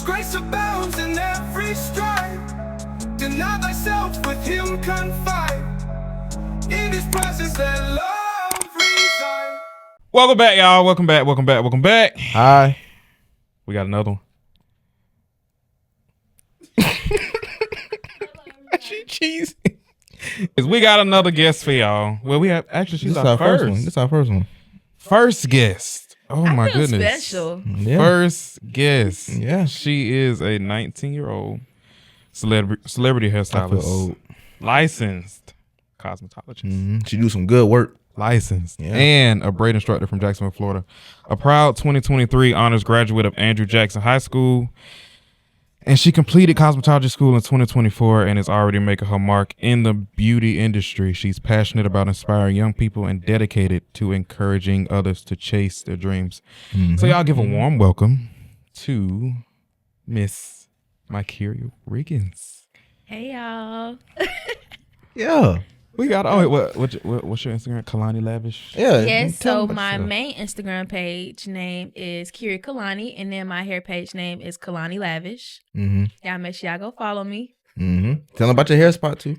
His grace abounds in every strife. Deny thyself, with him confide. In his presence let love reside. Welcome back, y'all. Welcome back. Hi. We got another one. She cheesy. Is we got another guest for y'all. Well, we have actually she's our first one. This is our first one. First guest. Oh I my feel goodness. special. Yeah. First guest. Yeah. She is a 19-year-old celebrity I feel hairstylist. old. Licensed cosmetologist. She do some good work. Licensed. Yeah. And a braid instructor from Jacksonville, Florida. A proud 2023 honors graduate of Andrew Jackson High School. And she completed cosmetology school in 2024 and is already making her mark in the beauty industry. She's passionate about inspiring young people and dedicated to encouraging others to chase their dreams. So y'all give a warm welcome to Miss Ny'Reon Riggins. Hey, y'all. Yeah. We got what's your Instagram? Kalani Lavish. Yeah. Yes, tell so them about my yourself. main Instagram page name is Kiri Kalani, and then my hair page name is Kalani Lavish. Y'all make sure y'all go follow me. Tell them about your hair spot too.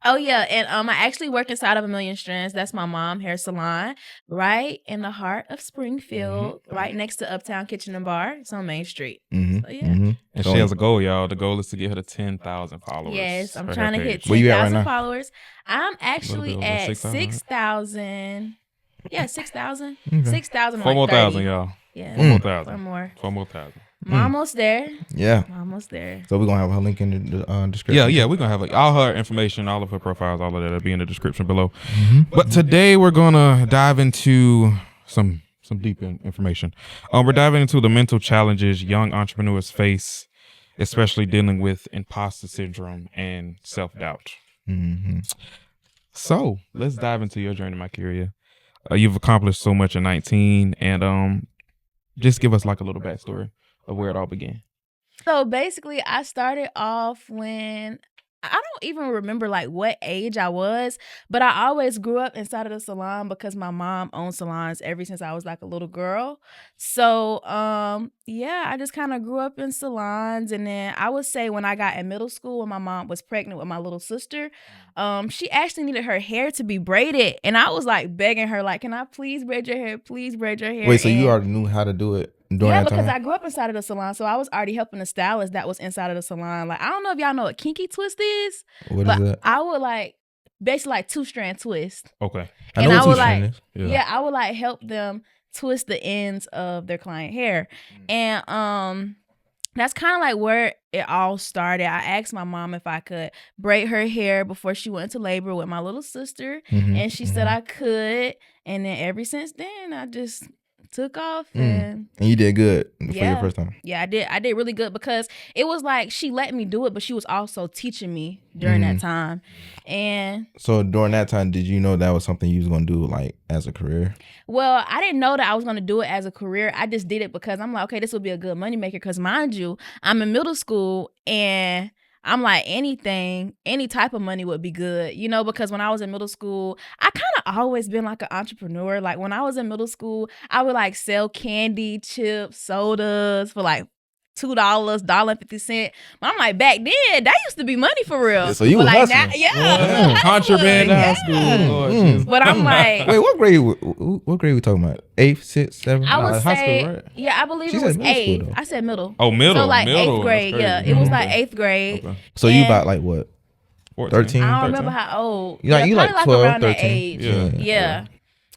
Oh yeah, and I actually work inside of A Million Strands. That's my mom hair salon, right in the heart of Springfield, right next to Uptown Kitchen and Bar. It's on Main Street. So yeah. And she has a goal, y'all. The goal is to get her to 10,000 followers. Yes, I'm for her trying to hit page. Where you at right 10,000 now? followers. I'm actually over at 6,000, right? 6,000. Yeah, 6,000. Okay. 6,000. Four like more 30. thousand, y'all. Yeah, 4 more Four thousand. more. 4 more thousand. I'm almost there. Yeah. I'm almost there. So we're gonna have her link in the description. Yeah, we're gonna have all her information, all of her profiles, all of that will be in the description below. But today we're gonna dive into some deep information. We're diving into the mental challenges young entrepreneurs face, especially dealing with imposter syndrome and self-doubt. So let's dive into your journey, Ny'Reon. You've accomplished so much at 19, and just give us like a little backstory of where it all began. So basically, I started off when I don't even remember like what age I was, but I always grew up inside of the salon because my mom owned salons ever since I was like a little girl. So yeah, I just kind of grew up in salons, and then I would say when I got in middle school, when my mom was pregnant with my little sister, she actually needed her hair to be braided, and I was like begging her, like, "Can I please braid your hair? Please braid your hair." Wait, so and you already knew how to do it during yeah, that because time? I grew up inside of the salon, so I was already helping the stylist that was inside of the salon. Like, I don't know if y'all know what kinky twist is, What but is that? I would like basically like 2-strand twist. Okay. I and know I what would two-strand like, is. yeah, I would like help them twist the ends of their client hair, and that's kind of like where it all started. I asked my mom if I could braid her hair before she went into labor with my little sister, and she said I could. And then ever since then, I just took off and you did good for your Yeah. first time. yeah, I did really good because it was like she let me do it, but she was also teaching me during that time. And So during that time, did you know that was something you was gonna do like as a career? well, I didn't know that I was going to do it as a career. I just did it because I'm like, okay, this will be a good moneymaker. Because mind you, I'm in middle school and I'm like, any type of money would be good, you know, because when I was in middle school, I kind of always been like an entrepreneur. Like when I was in middle school, I would like sell candy, chips, sodas for like $2, $1.50. But I'm like, back then, that used to be money for real. Yeah, so you But was like hustling. now, yeah. Contraband in high Yeah. school. Lord Jesus. But I'm like, Wait, what grade we talking about? 8th, 6th, 7th? I would high say, school, right? yeah, I believe She it was said middle school, 8th. though. I said middle. Oh, middle. So like middle. 8th grade, That's yeah. crazy. It was Okay. like 8th grade. Okay. So you And about like what? 13? I don't 13. remember how old. You like- you probably like 12, around that 13. age. Yeah. Yeah.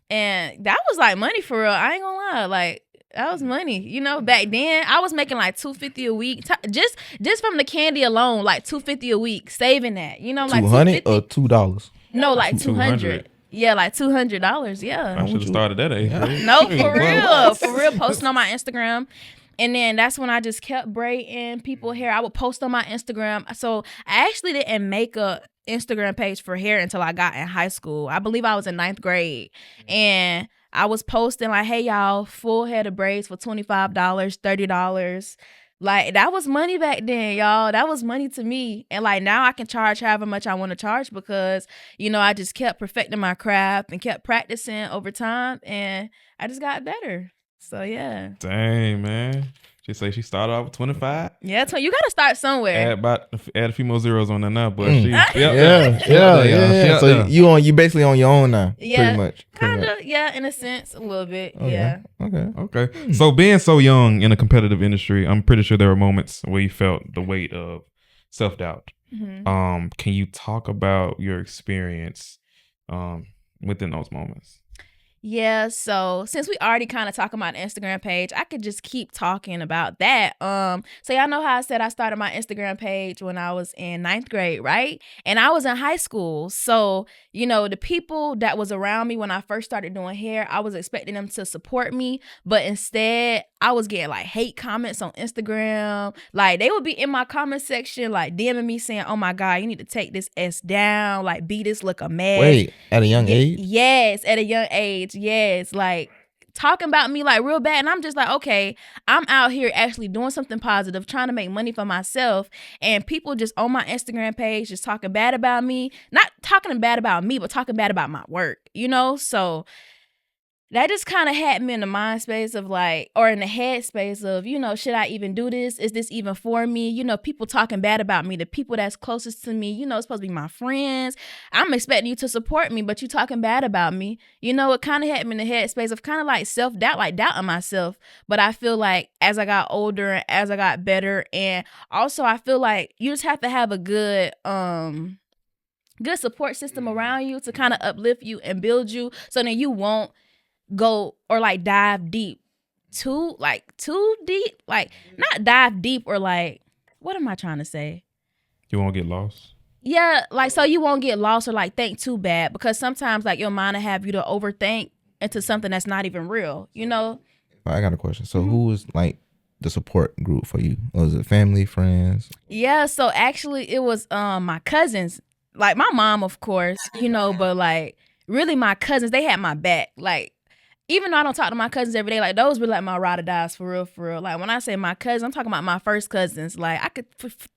And that was like money for real. I ain't gonna lie. Like that was money. You know, back then I was making like $250 a week. Just from the candy alone, like $250 a week, saving that. You know, like 200 $250. or $2? No, like 200. 200. Yeah, like $200. Yeah. I should have started that age. Right? No, for real, posting on my Instagram. And then that's when I just kept braiding people hair. I would post on my Instagram. So I actually didn't make a Instagram page for hair until I got in high school. I believe I was in 9th grade. And I was posting like, hey, y'all, full head of braids for $25, $30. Like, that was money back then, y'all. That was money to me. And like now I can charge however much I want to charge because, you know, I just kept perfecting my craft and kept practicing over time. And I just got better. So, yeah. Dang, man. She say she started off with 25. Yeah, so you gotta start somewhere. Add a few more zeros on there now, but she yeah. So you basically on your own now, Yeah, pretty much. Kinda, yeah, in a sense, a little bit. Okay. Yeah. Okay. So being so young in a competitive industry, I'm pretty sure there were moments where you felt the weight of self-doubt. Mm-hmm. Can you talk about your experience within those moments? Yeah, so since we already kind of talking about the Instagram page, I could just keep talking about that. So y'all know how I said I started my Instagram page when I was in 9th grade, right? And I was in high school. So, the people that was around me when I first started doing hair, I was expecting them to support me, but instead I was getting like hate comments on Instagram. Like they would be in my comment section, like DMing me saying, "Oh my God, you need to take this S down, like be this look a mess." Wait, at a young age? Yes, at a young age. Yes, like talking about me like real bad. And I'm just like, okay, I'm out here actually doing something positive, trying to make money for myself. And people just on my Instagram page just talking bad about me. Not talking bad about me, but talking bad about my work, So that just kind of had me in the mind space of like, or in the head space of, should I even do this? Is this even for me? People talking bad about me, the people that's closest to me, it's supposed to be my friends. I'm expecting you to support me, but you talking bad about me. It kind of had me in the head space of kind of like self-doubt, like doubting myself. But I feel like as I got older and as I got better, and also I feel like you just have to have a good support system around you to kind of uplift you and build you, so then you won't go or like dive deep too deep, like not dive deep or like, what am I trying to say? You won't get lost. Yeah, like so you won't get lost or like think too bad, because sometimes like your mind will have you to overthink into something that's not even real, I got a question. So who was like the support group for you? Was it family, friends? Yeah, so actually it was my cousins, like my mom of course, but like really my cousins, they had my back. Like even though I don't talk to my cousins every day, like those were like my ride or dies for real. Like when I say my cousins, I'm talking about my first cousins. Like I could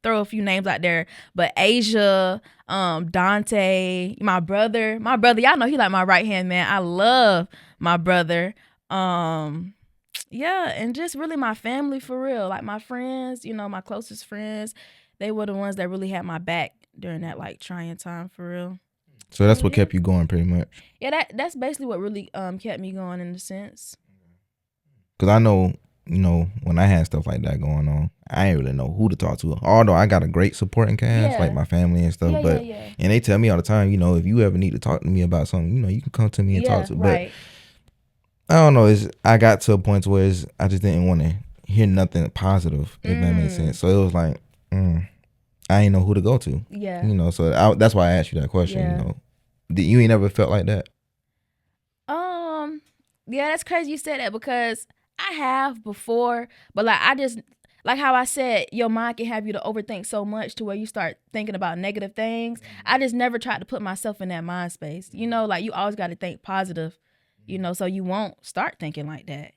throw a few names out there, but Asia, Dante, my brother, y'all know he like my right hand man. I love my brother. Yeah, and just really my family for real. Like my friends, my closest friends, they were the ones that really had my back during that like trying time for real. So that's what kept you going, pretty much. Yeah, that's basically what really kept me going in a sense. Because I know, when I had stuff like that going on, I didn't really know who to talk to. Although I got a great supporting cast, like my family and stuff. And they tell me all the time, if you ever need to talk to me about something, you can come to me and talk to me. Right. But I don't know. I got to a point where I just didn't want to hear nothing positive, if that makes sense. So it was like, I ain't know who to go to. Yeah. So that's why I asked you that question. Yeah. You ain't never felt like that? Yeah, that's crazy you said that, because I have before, but like I just, like how I said, your mind can have you to overthink so much to where you start thinking about negative things. I just never tried to put myself in that mind space. Like you always got to think positive, so you won't start thinking like that,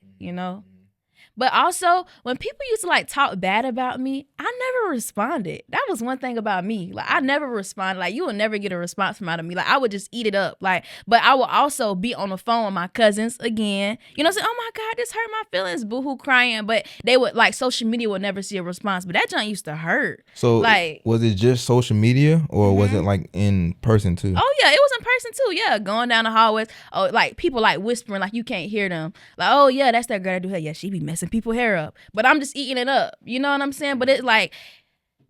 But also, when people used to like talk bad about me, I never responded. That was one thing about me. Like I never responded. Like you will never get a response from out of me. Like I would just eat it up. Like, but I would also be on the phone with my cousins again. Say, "Oh my God, this hurt my feelings," boohoo crying. But they would like social media would never see a response. But that junk used to hurt. So like, was it just social media, or was it like in person too? Oh yeah, it was in person too. Yeah, going down the hallways. Oh, like people like whispering, like you can't hear them. Like, oh yeah, that's that girl that do hair. Yeah, she be messing people hair up, but I'm just eating it up. You know what I'm saying? But it's like,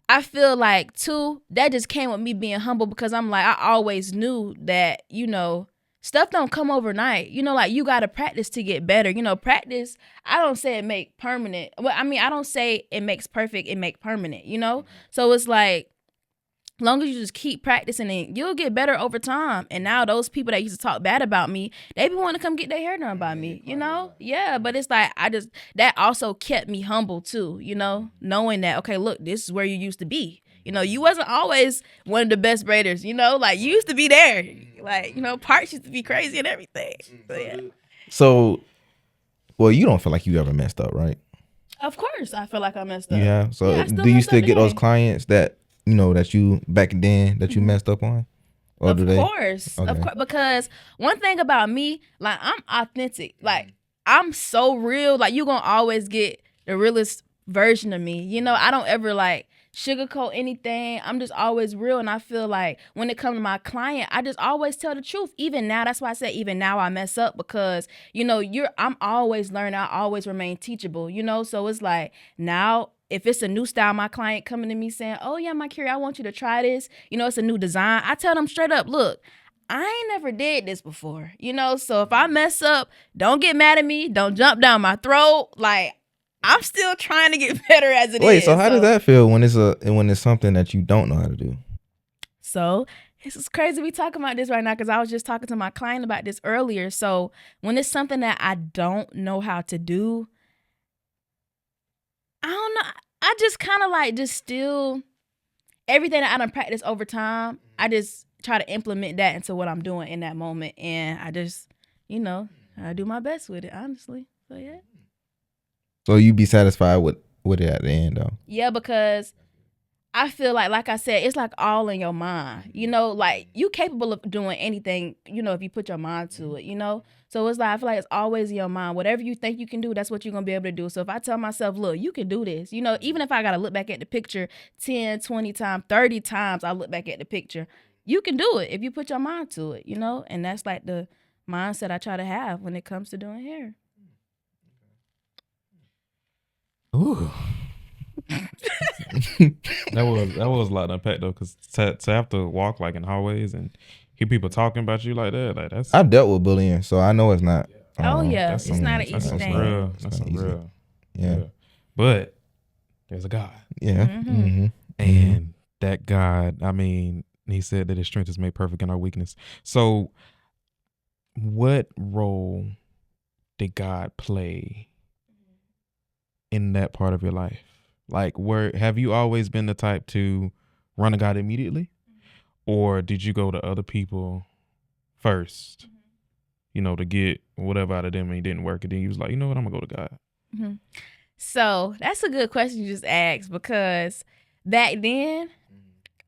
I feel like too, that just came with me being humble, because I'm like, I always knew that, stuff don't come overnight. Like you got to practice to get better. Practice, I don't say it make permanent. Well, I mean, I don't say it makes perfect, it make permanent, So it's like, long as you just keep practicing it, you'll get better over time. And now those people that used to talk bad about me, they be wanting to come get their hair done by me, Yeah, but it's like, that also kept me humble too, knowing that, okay, look, this is where you used to be. You wasn't always one of the best braiders, like you used to be there. Like, parts used to be crazy and everything. So, yeah. So, well, you don't feel like you ever messed up, right? Of course, I feel like I messed up. Yeah. So do you still get those clients that, that you back then that you messed up on? Or of course, because one thing about me, like I'm authentic, like I'm so real. Like you gonna always get the realest version of me. You know, I don't ever like sugarcoat anything. I'm just always real. And I feel like when it comes to my client, I just always tell the truth. Even now, that's why I say even now I mess up, because, you know, I'm always learning. I always remain teachable, you know? So it's like now, if it's a new style, my client coming to me saying, oh yeah, my Carrie, I want you to try this. You know, it's a new design. I tell them straight up, look, I ain't never did this before, you know? So if I mess up, don't get mad at me. Don't jump down my throat. Like, I'm still trying to get better as it is. Wait, so how does that feel when it's something that you don't know how to do? So this is crazy we talking about this right now, because I was just talking to my client about this earlier. So when it's something that I don't know how to do, I don't know. I just kind of like just still everything that I done practice over time. I just try to implement that into what I'm doing in that moment, and I just, you know, I do my best with it, honestly. So yeah. So you be satisfied with it at the end, though? Yeah, because I feel like I said, it's like all in your mind. You know, like you capable of doing anything, you know, if you put your mind to it, you know? So it's like, I feel like it's always in your mind. Whatever you think you can do, that's what you're going to be able to do. So if I tell myself, look, you can do this, you know, even if I got to look back at the picture 10, 20 times, 30 times, I look back at the picture, you can do it if you put your mind to it, you know? And that's like the mindset I try to have when it comes to doing hair. Ooh. that was a lot to unpack though, because to have to walk like in hallways and hear people talking about you like that, like that's. I've dealt with bullying, so I know it's not. Oh yeah, it's not an easy thing. That's real. Yeah, but there's a God. Yeah, And that God, I mean, he said that his strength is made perfect in our weakness. So, what role did God play in that part of your life? Like, have you always been the type to run to God immediately, or did you go to other people first, you know, to get whatever out of them and it didn't work, and then you was like, you know what, I'm gonna go to God? So that's a good question you just asked, because back then,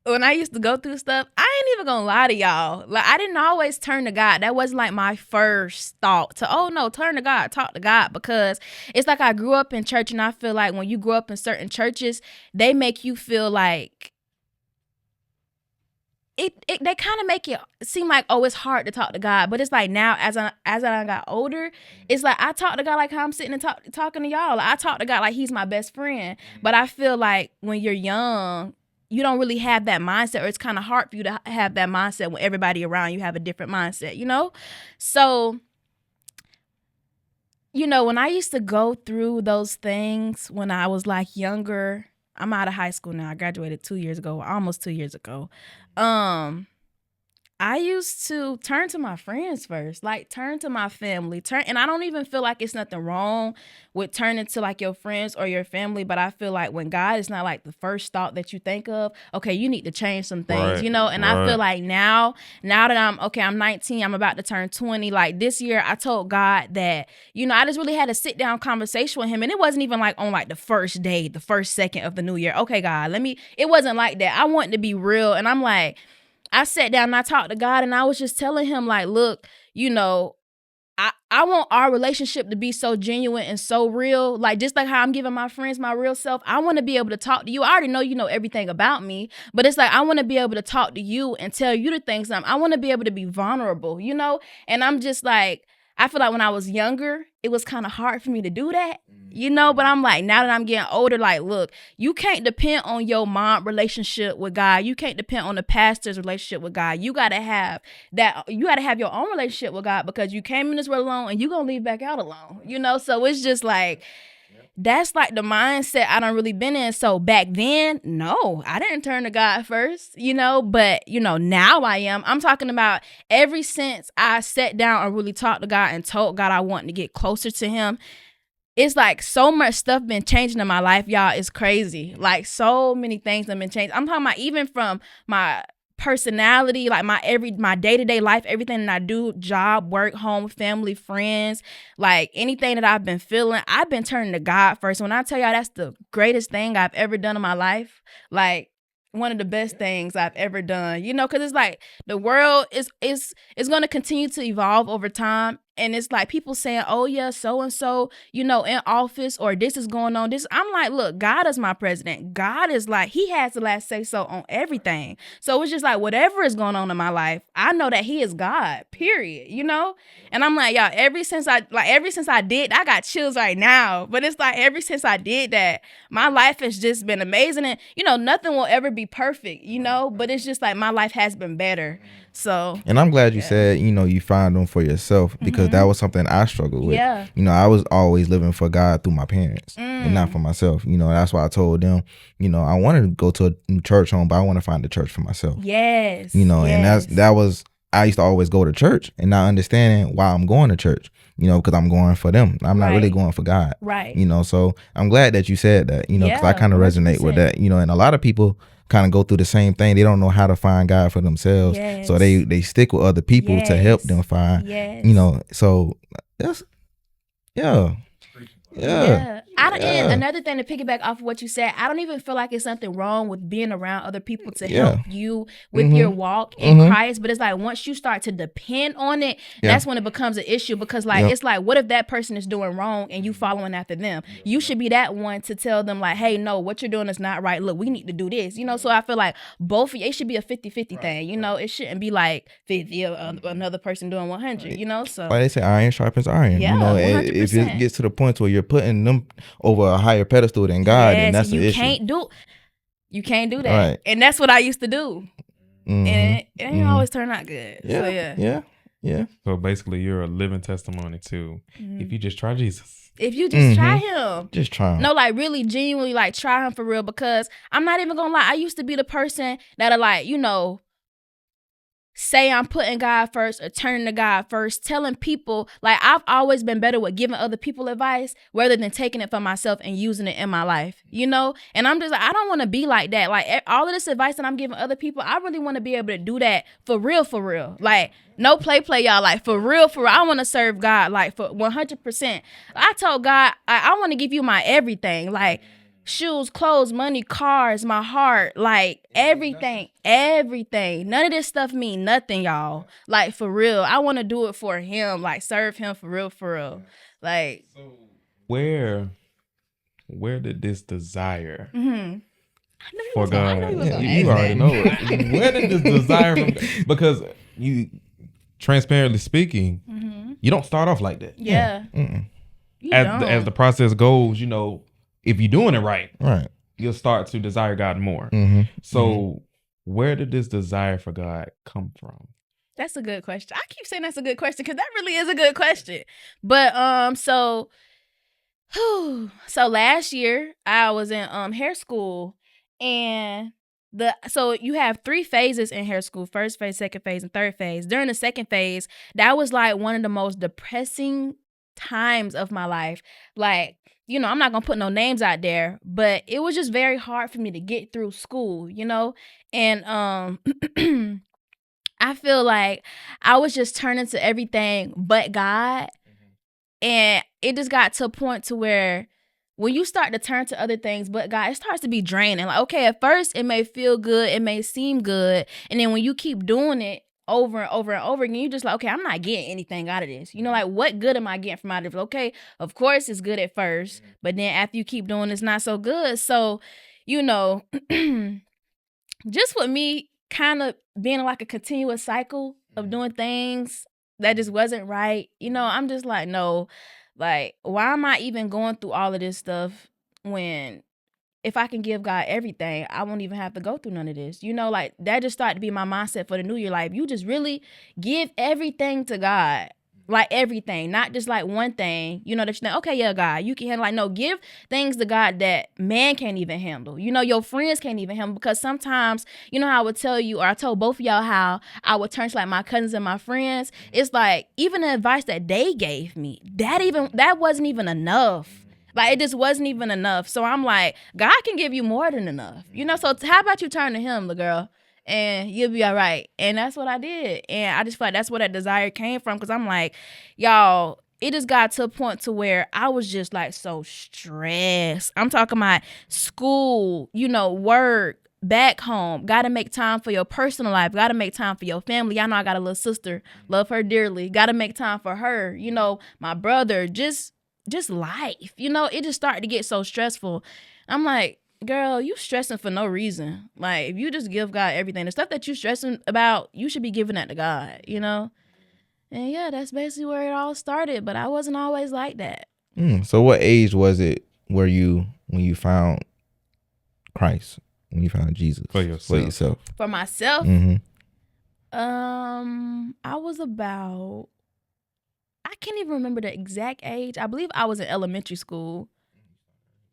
when I used to go through stuff, I ain't even gonna lie to y'all. Like, I didn't always turn to God. That wasn't like my first thought to, oh no, turn to God, talk to God, because it's like I grew up in church, and I feel like when you grow up in certain churches, they make you feel like they kind of make it seem like, oh, it's hard to talk to God. But it's like now, as I got older, it's like I talk to God like how I'm sitting and talking to y'all. Like, I talk to God like he's my best friend. But I feel like when you're young, you don't really have that mindset, or it's kind of hard for you to have that mindset when everybody around you have a different mindset, you know? So, you know, when I used to go through those things when I was like younger, I'm out of high school now. I graduated 2 years ago, almost 2 years ago. I used to turn to my friends first, like turn to my family, and I don't even feel like it's nothing wrong with turning to like your friends or your family, but I feel like when God is not like the first thought that you think of, okay, you need to change some things, right, you know? And I feel like now that I'm 19, I'm about to turn 20, like this year I told God that, you know, I just really had a sit down conversation with him, and it wasn't even like on like the first day, the first second of the new year. Okay, God, it wasn't like that. I wanted to be real, and I'm like, I sat down and I talked to God, and I was just telling him like, look, you know, I want our relationship to be so genuine and so real. Like, just like how I'm giving my friends my real self, I want to be able to talk to you. I already know you know everything about me, but it's like I want to be able to talk to you and tell you the things I want to be able to be vulnerable, you know? And I'm just like, I feel like when I was younger, it was kind of hard for me to do that, you know? But I'm like, now that I'm getting older, like, look, you can't depend on your mom relationship with God. You can't depend on the pastor's relationship with God. You got to have that. You got to have your own relationship with God, because you came in this world alone and you're going to leave back out alone, you know? So it's just like, that's like the mindset I done really been in. So back then, no, I didn't turn to God first, you know, but you know, now I am. I'm talking about ever since I sat down and really talked to God and told God I wanted to get closer to him. It's like so much stuff been changing in my life, y'all. It's crazy. Like so many things have been changed. I'm talking about even from my personality, like my day-to-day life, everything that I do, job, work, home, family, friends, like anything that I've been feeling, I've been turning to God first. When I tell y'all that's the greatest thing I've ever done in my life, like one of the best things I've ever done, you know, because it's like the world is going to continue to evolve over time. and it's like people saying, oh yeah, so and so, you know, in office, or this is going on. This, I'm like, look, God is my president. God is like, he has the last say so on everything. So it's just like, whatever is going on in my life, I know that he is God, period, you know? And I'm like, y'all, ever since I did, I got chills right now, but it's like, ever since I did that, my life has just been amazing. And, you know, nothing will ever be perfect, you know, but it's just like, my life has been better. So, and I'm glad you said, you know, you find them for yourself, because that was something I struggled with. Yeah. You know, I was always living for God through my parents and not for myself. You know, that's why I told them, you know, I wanted to go to a new church home, but I want to find a church for myself. Yes. You know, and that was, I used to always go to church and not understanding why I'm going to church, you know, because I'm going for them. I'm not really going for God. Right. You know, so I'm glad that you said that, you know, because I kind of resonate with that, you know, and a lot of people kind of go through the same thing. They don't know how to find God for themselves. Yes. So they stick with other people to help them find, you know, so that's, yeah. And another thing to piggyback off of what you said, I don't even feel like it's something wrong with being around other people to help you with your walk in Christ. But it's like, once you start to depend on it, that's when it becomes an issue, because like, it's like, what if that person is doing wrong and you following after them? You should be that one to tell them like, hey, no, what you're doing is not right. Look, we need to do this, you know? So I feel like both of you, it should be a 50-50 thing, you know? It shouldn't be like 50 another person doing 100, you know? So like they say, iron sharpens iron. Yeah, you know, 100%. if it gets to the point where you're putting them over a higher pedestal than God, then that's the issue. You can't do that. Right. And that's what I used to do. And it ain't always turn out good. So yeah. So basically, you're a living testimony too. If you just try Jesus. If you just try him. Just try him. No, like really genuinely like try him for real, because I'm not even gonna lie, I used to be the person that are like, you know, say I'm putting God first or turning to God first, telling people, like, I've always been better with giving other people advice rather than taking it for myself and using it in my life, you know? And I'm just like, I don't want to be like that. Like, all of this advice that I'm giving other people, I really want to be able to do that for real, for real. Like, no play, y'all. Like, for real, for real. I want to serve God, like, for 100%. I told God, I want to give you my everything. Like, shoes, clothes, money, cars, my heart, like everything. None of this stuff mean nothing, y'all. Like, for real. I want to do it for him, like serve him for real. Like, where did this desire for God? God? You already know it. Where did this desire from? Because you, transparently speaking, you don't start off like that. Yeah. As the process goes, you know, if you're doing it right, you'll start to desire God more. So where did this desire for God come from? That's a good question. I keep saying that's a good question because that really is a good question. But so last year I was in hair school, and so you have 3 phases in hair school: first phase, second phase, and third phase. During the second phase, that was like one of the most depressing times of my life. Like, you know, I'm not gonna put no names out there, but it was just very hard for me to get through school, you know? And I feel like I was just turning to everything but God. And it just got to a point to where when you start to turn to other things but God, it starts to be draining. Like, okay, at first it may feel good, it may seem good, and then when you keep doing it over and over and over again, you just like, okay, I'm not getting anything out of this. You know, like, what good am I getting from out of it? Okay, of course it's good at first, but then after you keep doing, it's not so good. So, you know, just with me kind of being like a continuous cycle of doing things that just wasn't right, you know, I'm just like, no, like, why am I even going through all of this stuff when if I can give God everything, I won't even have to go through none of this. You know, like, that just started to be my mindset for the new year. Like, you just really give everything to God. Like, everything, not just like one thing, you know, that you think, okay, yeah, God, you can handle. Like, no, give things to God that man can't even handle. You know, your friends can't even handle, because sometimes, you know how I would tell you, or I told both of y'all how I would turn to like my cousins and my friends. It's like, even the advice that they gave me, that wasn't even enough. Like, it just wasn't even enough. So I'm like, God can give you more than enough. You know, so how about you turn to him, little girl, and you'll be all right. And that's what I did. And I just feel like that's where that desire came from, because I'm like, y'all, it just got to a point to where I was just like so stressed. I'm talking about school, you know, work, back home. Gotta make time for your personal life. Gotta make time for your family. I know I got a little sister. Love her dearly. Gotta make time for her. You know, my brother. Just life. You know, it just started to get so stressful. I'm like, girl, you stressing for no reason. Like, if you just give God everything, the stuff that you stressing about, you should be giving that to God, you know? And yeah, that's basically where it all started. But I wasn't always like that. So what age was it when you found Christ, when you found Jesus For yourself? For myself, Mm-hmm. I was about, I can't even remember the exact age. I believe I was in elementary school.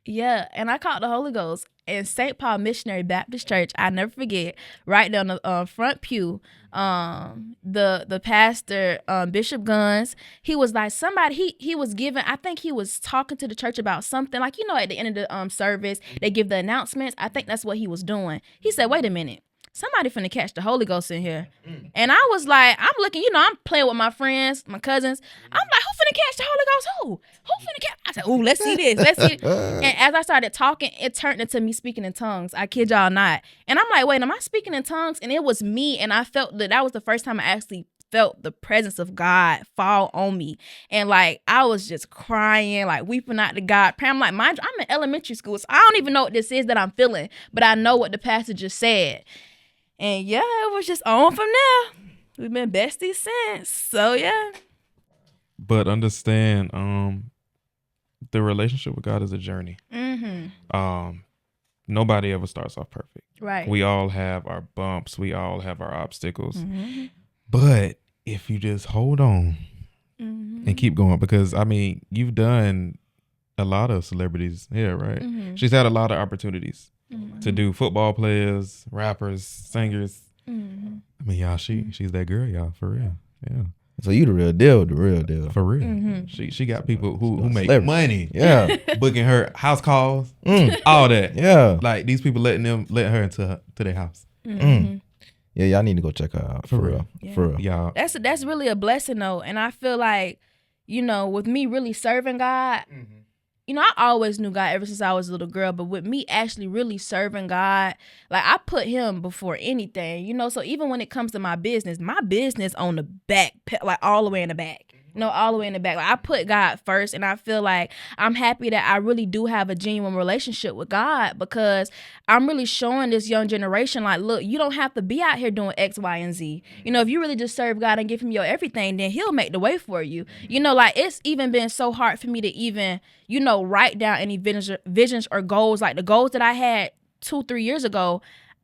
Yeah, and I caught the Holy Ghost in St. Paul Missionary Baptist Church. I never forget. Right down the front pew, the pastor, Bishop Guns, he was like somebody. He was giving. I think he was talking to the church about something. Like, you know, at the end of the service, they give the announcements. I think that's what he was doing. He said, "Wait a minute. Somebody finna catch the Holy Ghost in here." And I was like, I'm looking, you know, I'm playing with my friends, my cousins. I'm like, who finna catch the Holy Ghost? Who finna catch? I said, ooh, let's see this. Let's see. And as I started talking, it turned into me speaking in tongues. I kid y'all not. And I'm like, wait, am I speaking in tongues? And it was me. And I felt that was the first time I actually felt the presence of God fall on me. And like, I was just crying, like weeping out to God. I'm like, mind you, I'm in elementary school, so I don't even know what this is that I'm feeling, but I know what the pastor just said. And yeah, it was just on from there. We've been besties since. So yeah. But understand, the relationship with God is a journey. Mm-hmm. Nobody ever starts off perfect. Right. We all have our bumps. We all have our obstacles. Mm-hmm. But if you just hold on and keep going, because I mean, you've done a lot of celebrities here, right? Mm-hmm. She's had a lot of opportunities to do football players, rappers, singers. Mm-hmm. I mean, y'all, she's that girl, y'all, for real. Yeah. So you the real deal. For real. Mm-hmm. She got people who make Celebrity. money. Yeah. Booking her house calls, all that. Yeah. Like these people letting her into their house. Mm-hmm. Yeah, y'all need to go check her out. For real. Yeah. For real. Y'all. That's really a blessing though. And I feel like, you know, with me really serving God, you know, I always knew God ever since I was a little girl, but with me actually really serving God, like I put him before anything, you know, so even when it comes to my business on the back, like all the way in the back. No, all the way in the back. Like, I put God first, and I feel like I'm happy that I really do have a genuine relationship with God, because I'm really showing this young generation, like, look, you don't have to be out here doing X, Y, and Z. You know, if you really just serve God and give him your everything, then he'll make the way for you. You know, like, it's even been so hard for me to even, you know, write down any visions or goals. Like the goals that I had 2-3 years ago,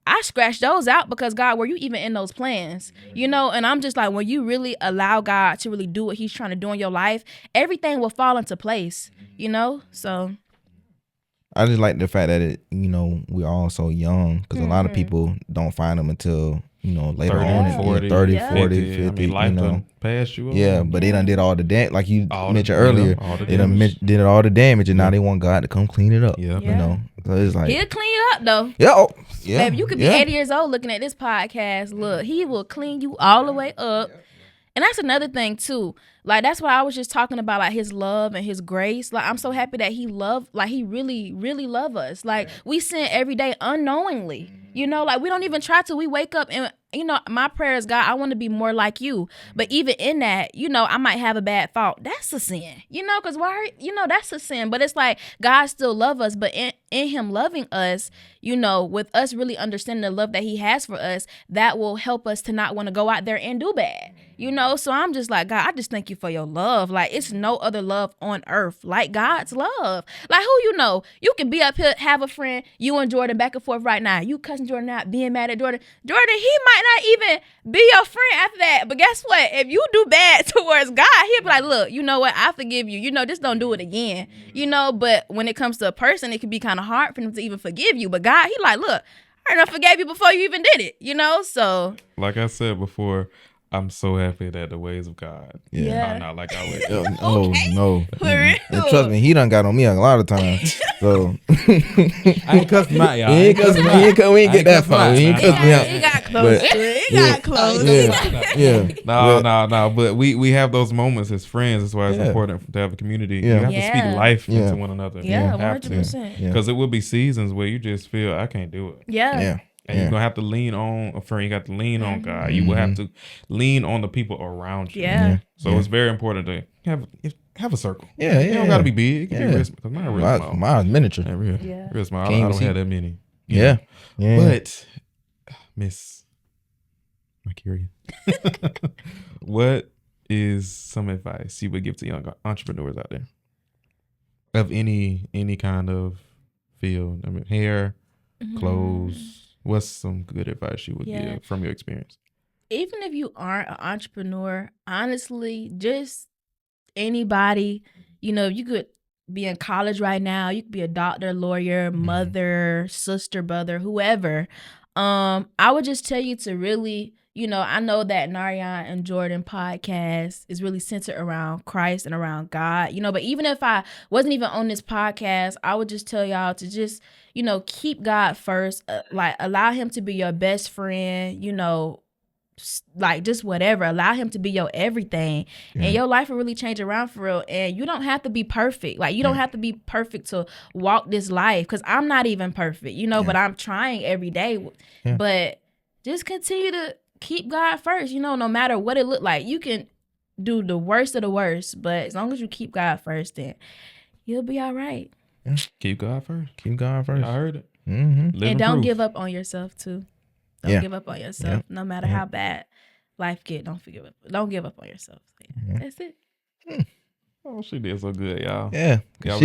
I scratched those out because, God, were you even in those plans? You know, and I'm just like, when you really allow God to really do what he's trying to do in your life, everything will fall into place, you know? So I just like the fact that it, you know, we're all so young, because a lot of people don't find them until, you know, later 30, on, 40, 30, yeah. 40, 50, I mean, life you know. done passed you. Yeah, but they done did all the damage, like you All the- mentioned yeah, earlier. all the They done damage. did all the damage, and now they want God to come clean it up. Yeah. You know, so it's like, he'll clean you up, though. yeah, oh, yeah, Baby, you could be yeah. 80 years old looking at this podcast. Look, he will clean you all the way up. And that's another thing, too. Like, that's what I was just talking about, like, his love and his grace. Like, I'm so happy that he really, really love us. Like, we sin every day unknowingly. You know, like, we don't even try to. We wake up and, you know, my prayer is, God, I want to be more like you. But even in that, you know, I might have a bad thought. That's a sin. You know, because that's a sin. But it's like, God still love us. But in him loving us, you know, with us really understanding the love that he has for us, that will help us to not want to go out there and do bad. You know, so I'm just like, God, I just thank you for your love. Like, it's no other love on earth like God's love. Like, who you know, you can be up here, have a friend, you and Jordan back and forth right now. You cussing Jordan out, being mad at Jordan. Jordan, he might not even be your friend after that. But guess what? If you do bad towards God, he'll be like, look, you know what? I forgive you. You know, just don't do it again. You know, but when it comes to a person, it can be kind of hard for them to even forgive you. But God, he like, look, I done forgave you before you even did it. You know, so. Like I said before, I'm so happy that the ways of God Yeah. are not like our ways. Oh, no. For real. And trust me, he done got on me a lot of times. So I ain't cussing him out, y'all. we ain't get that far. We ain't cuss me out. He got close. But- He got close. Yeah. No. But we have those moments as friends. That's why it's Yeah. important to have a community. Yeah. You have to Yeah. speak life Yeah. into one another. Yeah, You have to. 100%. Yeah. Because it will be seasons where you just feel, I can't do it. Yeah. Yeah. And you're gonna have to lean on a friend. You got to lean on God. You will have to lean on the people around you. Yeah. So it's very important to have a circle. Yeah, You don't gotta be big. It can be real small. Mine real small. Mine's miniature. Real small. I Can't even don't see. have that many. Yeah. But Miss Mercury, what is some advice you would give to young entrepreneurs out there of any kind of field? I mean, hair, clothes. What's some good advice you would give from your experience? Even if you aren't an entrepreneur, honestly, just anybody, you know, you could be in college right now. You could be a doctor, lawyer, mother, sister, brother, whoever. I would just tell you to really, you know, I know that Ny'Reon and Jordan podcast is really centered around Christ and around God, you know, but even if I wasn't even on this podcast, I would just tell y'all to just, you know, keep God first, like allow him to be your best friend, you know, like just whatever, allow him to be your everything, and your life will really change around for real. And you don't have to be perfect, like you don't have to be perfect to walk this life, because I'm not even perfect, you know, but I'm trying every day. But just continue to keep God first, you know, no matter what it look like. You can do the worst of the worst, but as long as you keep God first, then you'll be all right. Keep God first. Keep God first. I heard it. And don't give up on yourself too. Don't give up on yourself, no matter how bad life get. Don't give up on yourself. That's it. Oh, she did so good, y'all. Yeah, y'all,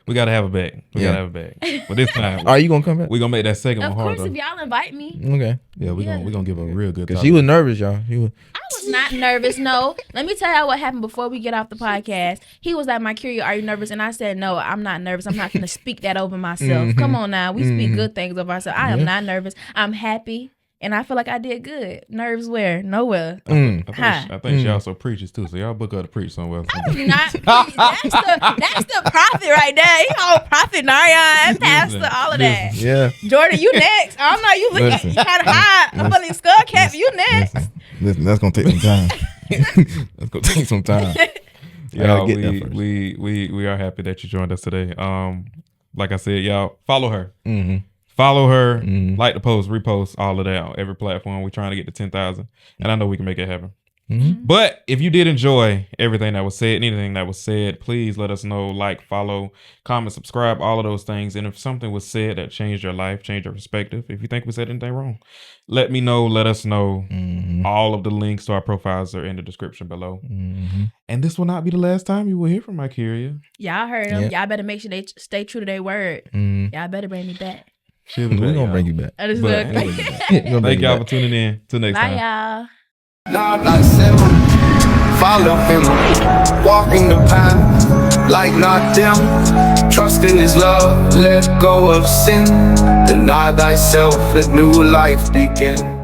we gotta have a bag. We gotta have a bag. But this time, are you gonna come back? We gonna make that second one harder. Of course, if y'all invite me. Okay. Yeah, we gonna give a real good. Cause she was nervous, y'all. I was not nervous. No, let me tell y'all what happened before we get off the podcast. He was like, "Mercury, are you nervous?" And I said, "No, I'm not nervous. I'm not gonna speak that over myself. Come on now, we speak good things of ourselves. I am not nervous. I'm happy." And I feel like I did good. Nerves where? Nowhere. I think she also preaches too. So y'all book her to preach somewhere. I do not. That's the prophet right there. He called prophet, Ny'Reon, pastor, all of that. Yeah. Jordan, you next. I don't know. You look at you kind of high. I'm putting skull cap. You next. Listen, that's gonna take some time. That's gonna take some time. Y'all, we are happy that you joined us today. Like I said, y'all follow her. Follow her, like the post, repost, all of that on every platform. We're trying to get to 10,000, and I know we can make it happen. But if you did enjoy everything that was said, anything that was said, please let us know. Like, follow, comment, subscribe, all of those things. And if something was said that changed your life, changed your perspective, if you think we said anything wrong, let me know. Let us know. All of the links to our profiles are in the description below. And this will not be the last time you will hear from Mykeria. Y'all heard them. Y'all better make sure they stay true to their word. Y'all better bring me back. We're gonna bring you back. Thank y'all for tuning in. Till next time. Bye, y'all. Not thyself, follow him, walking the path like not them. Trust in his love, let go of sin. Deny thyself, let new life begin.